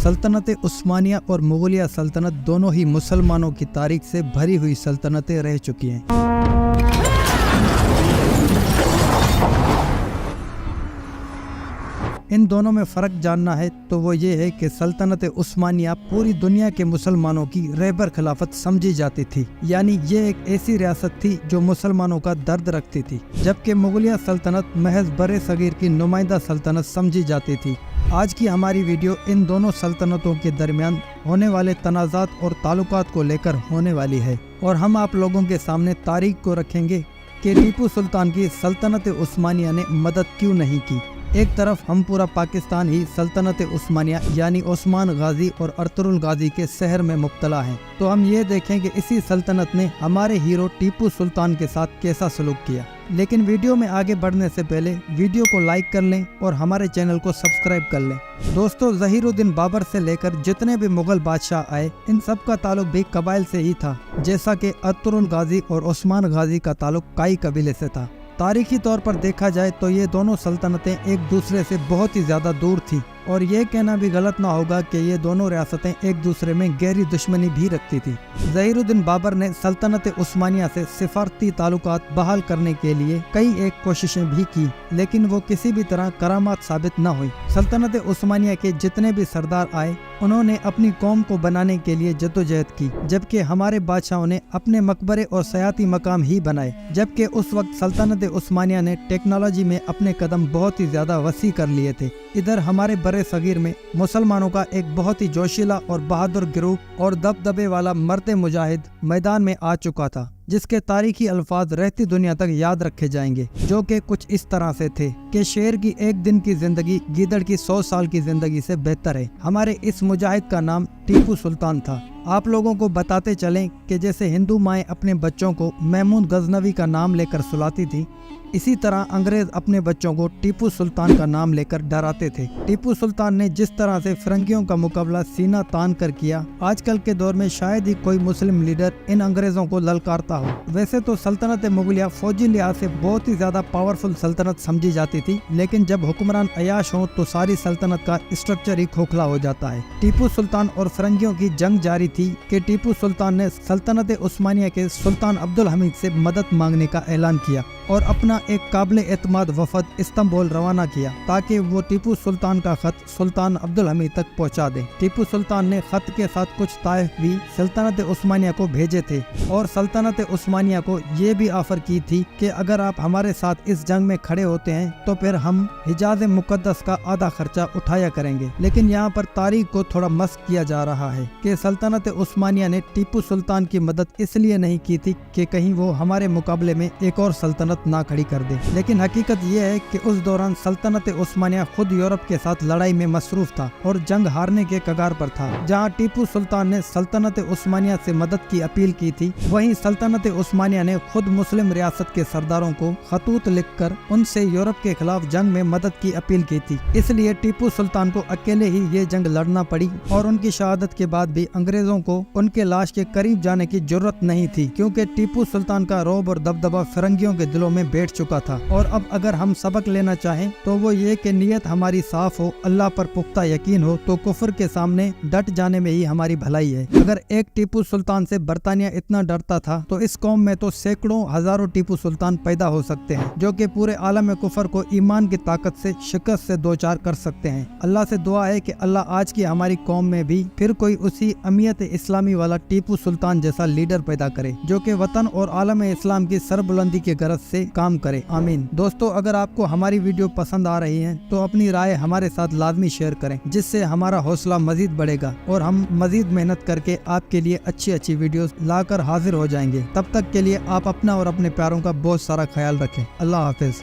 सल्तनत उस्मानिया और मुगलिया सल्तनत दोनों ही मुसलमानों की तारीख से भरी हुई सल्तनतें रह चुकी हैं। इन दोनों में फ़र्क जानना है तो वो ये है कि सल्तनत उस्मानिया पूरी दुनिया के मुसलमानों की रहबर खिलाफत समझी जाती थी, यानी ये एक ऐसी रियासत थी जो मुसलमानों का दर्द रखती थी, जबकि मुगलिया सल्तनत महज बड़े सगीर की नुमाइंदा सल्तनत समझी जाती थी। आज की हमारी वीडियो इन दोनों सल्तनतों के दरमियान होने वाले तनाज़ात और ताल्लुकात को लेकर होने वाली है, और हम आप लोगों के सामने तारीख को रखेंगे कि टीपू सुल्तान की सल्तनत उस्मानिया ने मदद क्यों नहीं की। एक तरफ हम पूरा पाकिस्तान ही सल्तनत उस्मानिया यानी ओस्मान गाजी और अर्तुगरुल गाजी के शहर में मुब्तला है, तो हम ये देखें कि इसी सल्तनत ने हमारे हीरो टीपू सुल्तान के साथ कैसा सलूक किया। लेकिन वीडियो में आगे बढ़ने से पहले वीडियो को लाइक कर लें और हमारे चैनल को सब्सक्राइब कर लें। दोस्तों, ज़हीरुद्दीन बाबर से लेकर जितने भी मुगल बादशाह आए, इन सब का ताल्लुक भी कबाइल से ही था, जैसा कि अर्तुगरुल गाजी और ओस्मान गाजी का ताल्लुक काई कबीले से था। तारीखी तौर पर देखा जाए तो ये दोनों सल्तनतें एक दूसरे से बहुत ही ज़्यादा दूर थीं, और ये कहना भी गलत ना होगा कि ये दोनों रियासतें एक दूसरे में गहरी दुश्मनी भी रखती थी। ज़हीरुद्दीन बाबर ने सल्तनत उस्मानिया से सिफारती ताल्लुकात बहाल करने के लिए कई एक कोशिशें भी की, लेकिन वो किसी भी तरह करामात साबित न हुई। सल्तनत उस्मानिया के जितने भी सरदार आए, उन्होंने अपनी कौम को बनाने के लिए जद्दोजहद की, जबकि हमारे बादशाहों ने अपने मकबरे और सयाती मकाम ही बनाए। जबकि उस वक्त सल्तनत उस्मानिया ने टेक्नोलॉजी में अपने कदम बहुत ही ज्यादा वसी कर लिए थे। इधर हमारे बड़े सगीर में मुसलमानों का एक बहुत ही जोशीला और बहादुर गिरोह और दबदबे वाला मर्द मुजाहिद मैदान में आ चुका था, जिसके तारीखी अल्फाज रहती दुनिया तक याद रखे जाएंगे, जो कि कुछ इस तरह से थे कि शेर की एक दिन की जिंदगी गीदड़ की 100 साल की जिंदगी से बेहतर है। हमारे इस मुजाहिद का नाम टीपू सुल्तान था। आप लोगों को बताते चलें कि जैसे हिंदू माएँ अपने बच्चों को महमूद गजनवी का नाम लेकर सुलाती थी, इसी तरह अंग्रेज अपने बच्चों को टीपू सुल्तान का नाम लेकर डराते थे। टीपू सुल्तान ने जिस तरह से फिरंगियों का मुकाबला सीना तान कर किया, आजकल के दौर में शायद ही कोई मुस्लिम लीडर इन अंग्रेजों को ललकारता हो। वैसे तो सल्तनत मुगलिया फौजी लिहाज से बहुत ही ज्यादा पावरफुल सल्तनत समझी जाती थी, लेकिन जब हुक्मरान अयाश हो तो सारी सल्तनत का स्ट्रक्चर ही खोखला हो जाता है। टीपू सुल्तान और फिरंगियों की जंग जारी थी कि टीपू सुल्तान ने सल्तनत उस्मानिया के सुल्तान अब्दुल हमीद से मदद मांगने का ऐलान किया और अपना एक काबिल एतमाद वफद इस्तांबुल रवाना किया, ताकि वो टीपू सुल्तान का खत सुल्तान अब्दुल हमीद तक पहुंचा दे। टीपू सुल्तान ने खत के साथ कुछ ताइफ भी सल्तनत उस्मानिया को भेजे थे, और सल्तनत उस्मानिया को ये भी ऑफर की थी कि अगर आप हमारे साथ इस जंग में खड़े होते हैं तो फिर हम हिजाज मुकद्दस का आधा खर्चा उठाया करेंगे। लेकिन यहाँ पर तारीख को थोड़ा मस्क किया जा रहा है कि सल्तनत उस्मानिया ने टीपू सुल्तान की मदद इसलिए नहीं की थी कि कहीं वो हमारे मुकाबले में एक और सल्तनत ना खड़ी कर दे, लेकिन हकीकत यह है कि उस दौरान सल्तनत उस्मानिया खुद यूरोप के साथ लड़ाई में मसरूफ था और जंग हारने के कगार पर था। जहां टीपू सुल्तान ने सल्तनत उस्मानिया से मदद की अपील की थी, वहीं सल्तनत उस्मानिया ने खुद मुस्लिम रियासत के सरदारों को खतूत लिखकर उनसे यूरोप के खिलाफ जंग में मदद की अपील की थी। इसलिए टीपू सुल्तान को अकेले ही ये जंग लड़ना पड़ी, और उनकी शहादत के बाद भी अंग्रेजों को उनके लाश के करीब जाने की जरूरत नहीं थी, क्योंकि टीपू सुल्तान का रौब और दबदबा फिरंगियों के दिलों में बैठ चुका था। और अब अगर हम सबक लेना चाहें तो वो ये कि नियत हमारी साफ हो, अल्लाह पर पुख्ता यकीन हो, तो कुफर के सामने डट जाने में ही हमारी भलाई है। अगर एक टीपू सुल्तान से बरतानिया इतना डरता था, तो इस कौम में तो सैकड़ों हजारों टीपू सुल्तान पैदा हो सकते हैं, जो कि पूरे आलम कुफर को ईमान की ताकत से शिकस्त से दो चार कर सकते हैं। अल्लाह से दुआ है कि अल्लाह आज की हमारी कौम में भी फिर कोई उसी अमियत इस्लामी वाला टीपू सुल्तान जैसा लीडर पैदा करे, जो कि वतन और आलम इस्लाम की सरबुलंदी की गरज से काम करे। आमीन। दोस्तों, अगर आपको हमारी वीडियो पसंद आ रही है तो अपनी राय हमारे साथ लाजमी शेयर करें, जिससे हमारा हौसला मजीद बढ़ेगा और हम मजीद मेहनत करके आपके लिए अच्छी अच्छी वीडियोस लाकर हाजिर हो जाएंगे। तब तक के लिए आप अपना और अपने प्यारों का बहुत सारा ख्याल रखें। अल्लाह हाफिज।